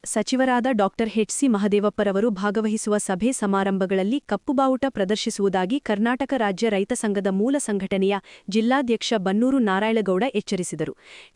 ಸಚಿವರಾದ ಡಾಕ್ಟರ್ ಎಚ್.ಸಿ. ಮಹದೇವಪ್ಪರವರು ಭಾಗವಹಿಸುವ ಸಭೆ ಸಮಾರಂಭಗಳಲ್ಲಿ ಕಪ್ಪುಬಾವುಟ ಪ್ರದರ್ಶಿಸುವುದಾಗಿ ಕರ್ನಾಟಕ ರಾಜ್ಯ ರೈತ ಸಂಘದ ಮೂಲ ಸಂಘಟನೆಯ ಜಿಲ್ಲಾಧ್ಯಕ್ಷ ಬನ್ನೂರು ನಾರಾಯಣಗೌಡ ಎಚ್ಚರಿಸಿದರು.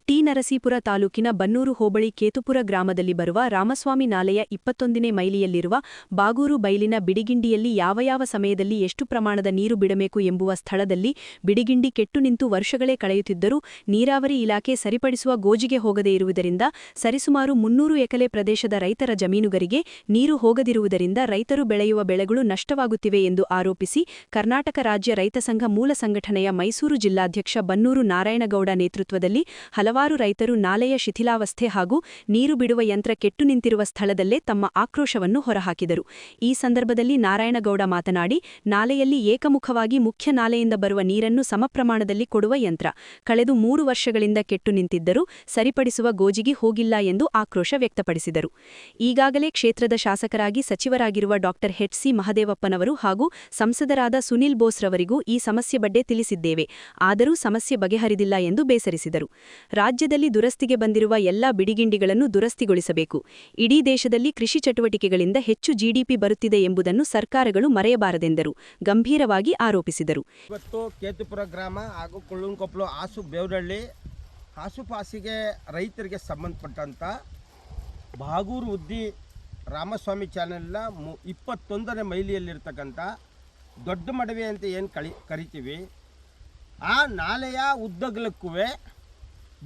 ಟಿ. ನರಸೀಪುರ ತಾಲೂಕಿನ ಬನ್ನೂರು ಹೋಬಳಿ ಕೇತುಪುರ ಗ್ರಾಮದಲ್ಲಿ ಬರುವ ರಾಮಸ್ವಾಮಿ ನಾಲೆಯ 21ನೇ ಮೈಲಿಯಲ್ಲಿರುವ ಬಾಗೂರು ಬೈಲಿನ ಬಿಡಿಗಿಂಡಿಯಲ್ಲಿ ಯಾವ ಸಮಯದಲ್ಲಿ ಎಷ್ಟು ಪ್ರಮಾಣದ ನೀರು ಬಿಡಬೇಕು ಎಂಬುವ ಸ್ಥಳದಲ್ಲಿ ಬಿಡಿಗಿಂಡಿ ಕೆಟ್ಟು ನಿಂತು ವರ್ಷಗಳೇ ಕಳೆಯುತ್ತಿದ್ದರೂ ನೀರಾವರಿ ಇಲಾಖೆ ಸರಿಪಡಿಸುವ ಗೋಜಿಗೆ ಹೋಗದೇ ಇರುವುದರಿಂದ ಸರಿಸುಮಾರು 300 ಎಕರೆ ಪ್ರದೇಶದ ರೈತರ ಜಮೀನುಗರಿಗೆ ನೀರು ಹೋಗದಿರುವುದರಿಂದ ರೈತರು ಬೆಳೆಯುವ ಬೆಳೆಗಳು ನಷ್ಟವಾಗುತ್ತಿವೆ ಎಂದು ಆರೋಪಿಸಿ ಕರ್ನಾಟಕ ರಾಜ್ಯ ರೈತ ಸಂಘ ಮೂಲ ಸಂಘಟನೆಯ ಮೈಸೂರು ಜಿಲ್ಲಾಧ್ಯಕ್ಷ ಬನ್ನೂರು ನಾರಾಯಣಗೌಡ ನೇತೃತ್ವದಲ್ಲಿ ಹಲವಾರು ರೈತರು ನಾಲೆಯ ಶಿಥಿಲಾವಸ್ಥೆ ಹಾಗೂ ನೀರು ಬಿಡುವ ಯಂತ್ರ ಕೆಟ್ಟು ನಿಂತಿರುವ ಸ್ಥಳದಲ್ಲೇ ತಮ್ಮ ಆಕ್ರೋಶವನ್ನು ಹೊರಹಾಕಿದರು. ಈ ಸಂದರ್ಭದಲ್ಲಿ ನಾರಾಯಣಗೌಡ ಮಾತನಾಡಿ, ನಾಲೆಯಲ್ಲಿ ಏಕಮುಖವಾಗಿ ಮುಖ್ಯ ನಾಲೆಯಿಂದ ಬರುವ ನೀರನ್ನು ಸಮಪ್ರಮಾಣದಲ್ಲಿ ಕೊಡುವ ಯಂತ್ರ ಕಳೆದು 3 ವರ್ಷಗಳಿಂದ ಕೆಟ್ಟು ನಿಂತಿದ್ದರೂ ಸರಿಪಡಿಸುವ ಗೋಜಿಗೆ ಹೋಗಿಲ್ಲ ಎಂದು ಆಕ್ರೋಶ ವ್ಯಕ್ತಪಡಿಸಿದರು. ಈಗಾಗಲೇ ಕ್ಷೇತ್ರದ ಶಾಸಕರಾಗಿ ಸಚಿವರಾಗಿರುವ ಡಾಕ್ಟರ್ ಎಚ್.ಸಿ. ಮಹದೇವಪ್ಪನವರು ಹಾಗೂ ಸಂಸದರಾದ ಸುನಿಲ್ ಬೋಸ್ ರವರಿಗೂ ಈ ಸಮಸ್ಯೆ ಬಗ್ಗೆ ತಿಳಿಸಿದ್ದೇವೆ, ಆದರೂ ಸಮಸ್ಯೆ ಬಗೆಹರಿದಿಲ್ಲ ಎಂದು ಬೇಸರಿಸಿದರು. ರಾಜ್ಯದಲ್ಲಿ ದುರಸ್ತಿಗೆ ಬಂದಿರುವ ಎಲ್ಲಾ ಬಿಡಿಗಿಂಡಿಗಳನ್ನು ದುರಸ್ತಿಗೊಳಿಸಬೇಕು. ಇಡೀ ದೇಶದಲ್ಲಿ ಕೃಷಿ ಚಟುವಟಿಕೆಗಳಿಂದ ಹೆಚ್ಚು ಜಿಡಿಪಿ ಬರುತ್ತಿದೆ ಎಂಬುದನ್ನು ಸರ್ಕಾರಗಳು ಮರೆಯಬಾರದೆಂದರು ಗಂಭೀರವಾಗಿ ಆರೋಪಿಸಿದರು. ಇವತ್ತು ಕೇತುಪುರ ಗ್ರಾಮ ಹಾಗೂ ಕೊಳ್ಳುಂಕೊಪ್ಪಲು ಹಾಸು ಬೇವರಹಳ್ಳಿ ಆಸುಪಾಸಿಗೆ ರೈತರಿಗೆ ಸಂಬಂಧಪಟ್ಟಂಥ ಬಾಗೂರು ಉದ್ದಿ ರಾಮಸ್ವಾಮಿ ಚಾನೆಲ್ನ 21ನೇ ಮೈಲಿಯಲ್ಲಿರ್ತಕ್ಕಂಥ ದೊಡ್ಡ ಮಡವೆ ಅಂತ ಏನು ಕರಿತೀವಿ, ಆ ನಾಲೆಯ ಉದ್ದಗಲಕ್ಕೂ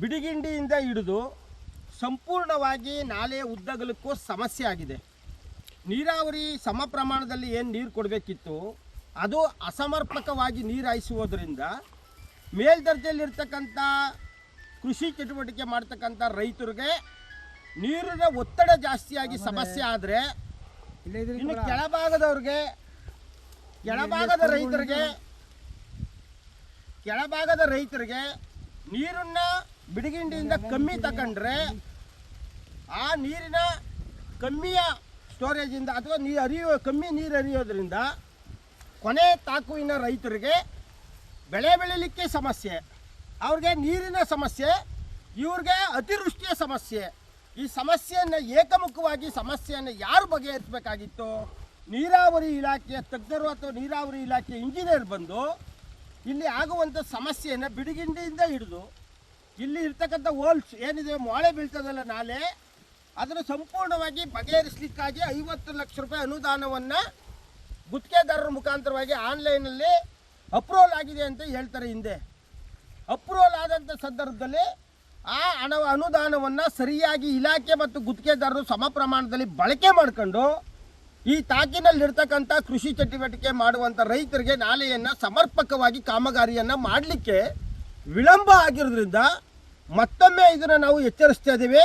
ಬಿಡಿಗಿಂಡಿಯಿಂದ ಹಿಡಿದು ಸಂಪೂರ್ಣವಾಗಿ ನಾಲೆಯ ಉದ್ದಗಲಕ್ಕೂ ಸಮಸ್ಯೆ ಆಗಿದೆ. ನೀರಾವರಿ ಸಮ ಪ್ರಮಾಣದಲ್ಲಿ ಏನು ನೀರು ಕೊಡಬೇಕಿತ್ತು ಅದು ಅಸಮರ್ಪಕವಾಗಿ ನೀರು ಹಾಯಿಸುವುದರಿಂದ ಮೇಲ್ದರ್ಜೆಯಲ್ಲಿರ್ತಕ್ಕಂಥ ಕೃಷಿ ಚಟುವಟಿಕೆ ಮಾಡ್ತಕ್ಕಂಥ ರೈತರಿಗೆ ನೀರಿನ ಒತ್ತಡ ಜಾಸ್ತಿಯಾಗಿ ಸಮಸ್ಯೆ ಆದರೆ ಇನ್ನು ಕೆಳಭಾಗದ ರೈತರಿಗೆ ನೀರನ್ನು ಬಿಡಿಗಿಂಡಿಯಿಂದ ಕಮ್ಮಿ ತಗೊಂಡ್ರೆ ಆ ನೀರಿನ ಕಮ್ಮಿಯ ಸ್ಟೋರೇಜಿಂದ ಅಥವಾ ಕಮ್ಮಿ ನೀರು ಹರಿಯೋದ್ರಿಂದ ಕೊನೆ ತಾಕುವಿನ ರೈತರಿಗೆ ಬೆಳೆ ಬೆಳೀಲಿಕ್ಕೆ ಸಮಸ್ಯೆ, ಅವ್ರಿಗೆ ನೀರಿನ ಸಮಸ್ಯೆ, ಇವ್ರಿಗೆ ಅತಿವೃಷ್ಟಿಯ ಸಮಸ್ಯೆ. ಈ ಸಮಸ್ಯೆಯನ್ನು ಏಕಮುಖವಾಗಿ ಸಮಸ್ಯೆಯನ್ನು ಯಾರು ಬಗೆಹರಿಸಬೇಕಾಗಿತ್ತು? ನೀರಾವರಿ ಇಲಾಖೆಯ ತಜ್ಞರು ಅಥವಾ ನೀರಾವರಿ ಇಲಾಖೆಯ ಇಂಜಿನಿಯರ್ ಬಂದು ಇಲ್ಲಿ ಆಗುವಂಥ ಸಮಸ್ಯೆಯನ್ನು ಬಿಡಿಗಿಂಡಿಯಿಂದ ಹಿಡಿದು ಇಲ್ಲಿ ಇರ್ತಕ್ಕಂಥ ಹೋಲ್ಸ್ ಏನಿದೆ, ಮೊಳೆ ಬೀಳ್ತದಲ್ಲ ನಾಲೆ, ಅದನ್ನು ಸಂಪೂರ್ಣವಾಗಿ ಬಗೆಹರಿಸಲಿಕ್ಕಾಗಿ 50 ಲಕ್ಷ ರೂಪಾಯಿ ಅನುದಾನವನ್ನು ಗುತ್ತಿಗೆದಾರರ ಮುಖಾಂತರವಾಗಿ ಆನ್ಲೈನಲ್ಲಿ ಅಪ್ರೂವಲ್ ಆಗಿದೆ ಅಂತ ಹೇಳ್ತಾರೆ. ಹಿಂದೆ ಅಪ್ರೂವಲ್ ಆದಂಥ ಸಂದರ್ಭದಲ್ಲಿ ಆ ಅನುದಾನವನ್ನು ಸರಿಯಾಗಿ ಇಲಾಖೆ ಮತ್ತು ಗುತ್ತಿಗೆದಾರರು ಸಮ ಪ್ರಮಾಣದಲ್ಲಿ ಬಳಕೆ ಮಾಡಿಕೊಂಡು ಈ ತಾಕಿನಲ್ಲಿರ್ತಕ್ಕಂಥ ಕೃಷಿ ಚಟುವಟಿಕೆ ಮಾಡುವಂಥ ರೈತರಿಗೆ ನಾಲೆಯನ್ನು ಸಮರ್ಪಕವಾಗಿ ಕಾಮಗಾರಿಯನ್ನು ಮಾಡಲಿಕ್ಕೆ ವಿಳಂಬ ಆಗಿರೋದ್ರಿಂದ ಮತ್ತೊಮ್ಮೆ ಇದನ್ನು ನಾವು ಎಚ್ಚರಿಸ್ತಾ ಇದ್ದೀವಿ.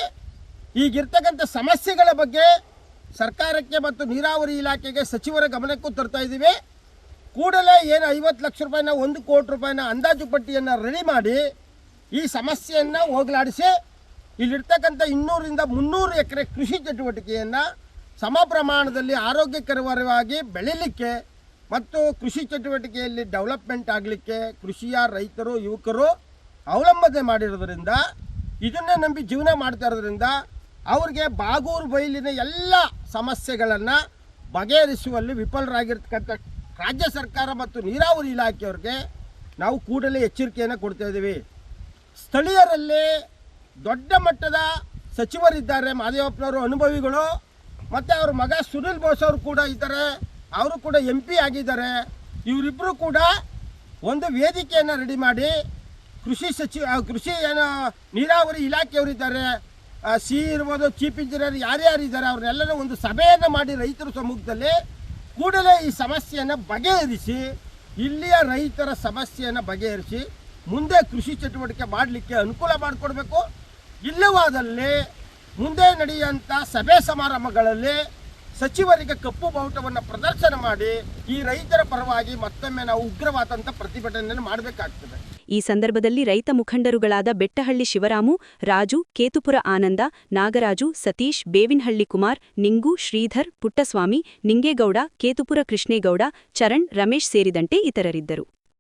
ಈಗಿರ್ತಕ್ಕಂಥ ಸಮಸ್ಯೆಗಳ ಬಗ್ಗೆ ಸರ್ಕಾರಕ್ಕೆ ಮತ್ತು ನೀರಾವರಿ ಇಲಾಖೆಗೆ ಸಚಿವರ ಗಮನಕ್ಕೂ ತರ್ತಾ ಇದ್ದೀವಿ. ಕೂಡಲೇ ಏನು 50 ಲಕ್ಷ ರೂಪಾಯಿನ 1 ಕೋಟಿ ರೂಪಾಯಿನ ಅಂದಾಜು ಪಟ್ಟಿಯನ್ನು ರೆಡಿ ಮಾಡಿ ಈ ಸಮಸ್ಯೆಯನ್ನು ಹೋಗಲಾಡಿಸಿ ಇಲ್ಲಿರ್ತಕ್ಕಂಥ 200ರಿಂದ 300 ಎಕರೆ ಕೃಷಿ ಚಟುವಟಿಕೆಯನ್ನು ಸಮ ಪ್ರಮಾಣದಲ್ಲಿ ಆರೋಗ್ಯಕರವಾಗಿ ಬೆಳೀಲಿಕ್ಕೆ ಮತ್ತು ಕೃಷಿ ಚಟುವಟಿಕೆಯಲ್ಲಿ ಡೆವಲಪ್ಮೆಂಟ್ ಆಗಲಿಕ್ಕೆ ಕೃಷಿಯ ರೈತರು ಯುವಕರು ಅವಲಂಬನೆ ಮಾಡಿರೋದ್ರಿಂದ, ಇದನ್ನೇ ನಂಬಿ ಜೀವನ ಮಾಡ್ತಾ ಇರೋದ್ರಿಂದ ಅವ್ರಿಗೆ ಬಾಗೂರು ಬೈಲಿನ ಎಲ್ಲ ಸಮಸ್ಯೆಗಳನ್ನು ಬಗೆಹರಿಸುವಲ್ಲಿ ವಿಫಲರಾಗಿರ್ತಕ್ಕಂಥ ರಾಜ್ಯ ಸರ್ಕಾರ ಮತ್ತು ನೀರಾವರಿ ಇಲಾಖೆಯವ್ರಿಗೆ ನಾವು ಕೂಡಲೇ ಎಚ್ಚರಿಕೆಯನ್ನು ಕೊಡ್ತಾ ಇದ್ದೀವಿ. ಸ್ಥಳೀಯರಲ್ಲಿ ದೊಡ್ಡ ಮಟ್ಟದ ಸಚಿವರಿದ್ದಾರೆ, ಮಹದೇವಪ್ಪನವರು ಅನುಭವಿಗಳು, ಮತ್ತು ಅವ್ರ ಮಗ ಸುನಿಲ್ ಬೋಸ್ ಅವರು ಕೂಡ ಇದ್ದಾರೆ, ಅವರು ಕೂಡ MP ಆಗಿದ್ದಾರೆ. ಇವರಿಬ್ಬರು ಕೂಡ ಒಂದು ವೇದಿಕೆಯನ್ನು ರೆಡಿ ಮಾಡಿ ಕೃಷಿ ನೀರಾವರಿ ಇಲಾಖೆಯವರಿದ್ದಾರೆ, ಸಿ ಇರ್ಬೋದು, ಚೀಫ್ ಇಂಜಿನಿಯರ್ ಯಾರ್ಯಾರಿದ್ದಾರೆ ಅವ್ರನ್ನೆಲ್ಲರೂ ಒಂದು ಸಭೆಯನ್ನು ಮಾಡಿ ರೈತರ ಸಮ್ಮುಖದಲ್ಲಿ ಕೂಡಲೇ ಈ ಸಮಸ್ಯೆಯನ್ನು ಬಗೆಹರಿಸಿ ಇಲ್ಲಿಯ ರೈತರ ಸಮಸ್ಯೆಯನ್ನು ಬಗೆಹರಿಸಿ ಮುಂದೆ ಕೃಷಿ ಚಟುವಟಿಕೆ ಮಾಡಲಿಕ್ಕೆ ಅನುಕೂಲ ಮಾಡಿಕೊಡ್ಬೇಕು. ಇಲ್ಲವಾದಲ್ಲಿ ಮುಂದೆ ನಡೆಯುವಂಥ ಸಭೆ ಸಮಾರಂಭಗಳಲ್ಲಿ ಸಚಿವರಿಗೆ ಕಪ್ಪು ಬಾವುಟವನ್ನು ಪ್ರದರ್ಶನ ಮಾಡಿ ಈ ರೈತರ ಪರವಾಗಿ ಮತ್ತೊಮ್ಮೆ ನಾವು ಉಗ್ರವಾದಂಥ ಪ್ರತಿಭಟನೆಯನ್ನು ಮಾಡಬೇಕಾಗ್ತದೆ. ಈ ಸಂದರ್ಭದಲ್ಲಿ ರೈತ ಮುಖಂಡರುಗಳಾದ ಬೆಟ್ಟಹಳ್ಳಿ ಶಿವರಾಮು, ರಾಜು, ಕೇತುಪುರ ಆನಂದ, ನಾಗರಾಜು, ಸತೀಶ್, ಬೇವಿನಹಳ್ಳಿ ಕುಮಾರ್, ನಿಂಗು, ಶ್ರೀಧರ್, ಪುಟ್ಟಸ್ವಾಮಿ, ನಿಂಗೇಗೌಡ, ಕೇತುಪುರ ಕೃಷ್ಣೇಗೌಡ, ಚರಣ್, ರಮೇಶ್ ಸೇರಿದಂತೆ ಇತರರಿದ್ದರು.